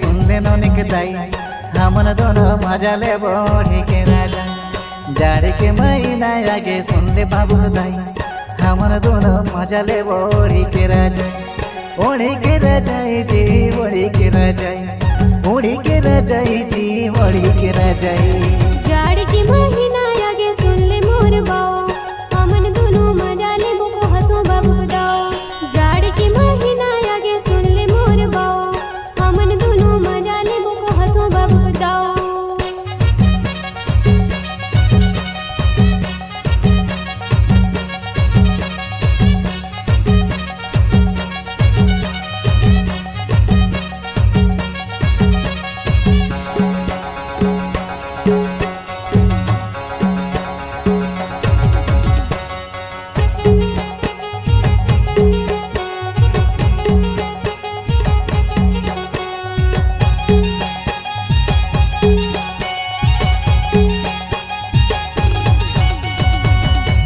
सुनले ननिक दाई हमन दोनों मजा ले बढ़ी के राजा जाड़ के महीना आगे सुनले बाबू दाई हमन दोनों मजा ले बढ़ी के राजा ओढ़ी के राजाई जी ओढ़ी के राजाई ओढ़ी के राजाई जी ओढ़ी के राजाई जाड़ के महीना आगे सुनले मोर बाओ हमन दोनों मजा ले बोको हतो बाबू दाओ जाड़ के महीना आगे सुनले मोर बाओ हमन दोनों मजा ले बोको हतो बाबू दाओ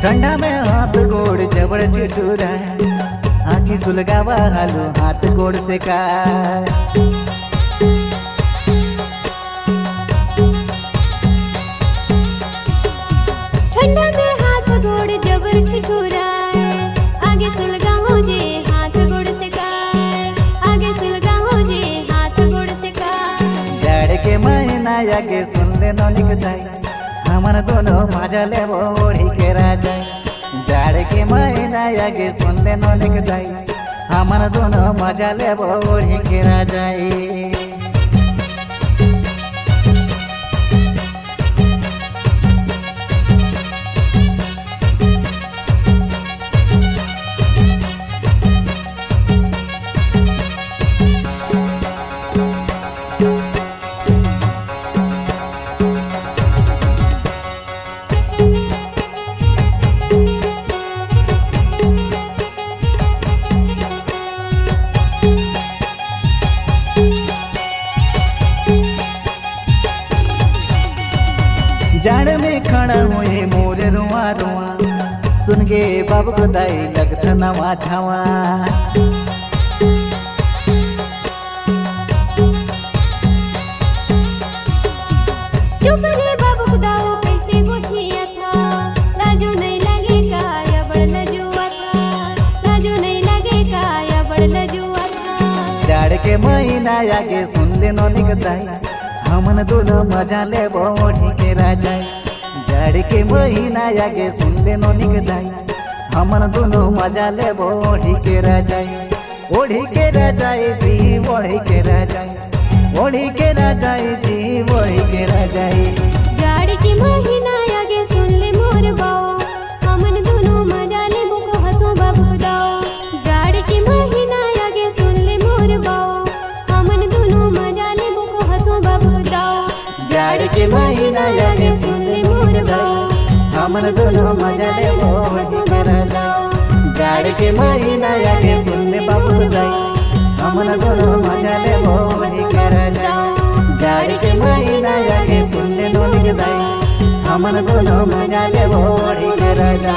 ठंडा में हाथ गोड़ जबड़ चिटूरा आखी सुलगावा हालो हाथ गोड़ से का ठंडा में हाथ गोड़ जबर ठिठुरा आगे सुलगा हो जे हाथ गोड़ से का आगे सुलगा हो जे हाथ गोड़ से का जाड़ के महीना आगे सुन ले ननिक दाई हमन दोनों मजा ले ओढ़ी के राजा जाड़ के महीना आगे सुन ले ननिक दाई हमन दोनों मजा ले ओढ़ी के राजा जाड़ में खड़ा हुए मोर रुआ रुआ सुन गे बाबू को दाई लगत नवा छावा चुप रे बाबू को दाओ कैसे गोठिया था लाजू नहीं लगे का या बड़ लजुआ था लाजू नहीं लगे का या बड़ लजुआ था जाड़ के महीना आगे सुन ले ननिक दाई हमन दोनों मजा ले ओढ़ी के राजा जाड़ के महीना आगे सुन ले ननिक दाई हमन दोनों मजा ले ओढ़ी के राजा ओढ़ी के राजा जी ओढ़ी के राजा ओढ़ी के राजा जी ओढ़ी के राजा जाड़ के महीना आगे सुन ले मोर बाओ हमन दोनों मजा ले बोको हतो बाबू दाओ जाड़ के महीना आगे सुन ले मोर बाओ हमन दोनों मजा ले बोको हतो बाबू दाओ जाड़ के महीना आगे सुन ले मोर दाई हमन दोनों मजा ले ओढ़ी के राजा जाड़ के महीना आगे सुन ले बाबू दाई हमन दोनों मजा ले ओढ़ी के राजा जाड़ के महीना आगे सुन ले ननिक दाई हमन दोनों मजा ले ओढ़ी के राजा।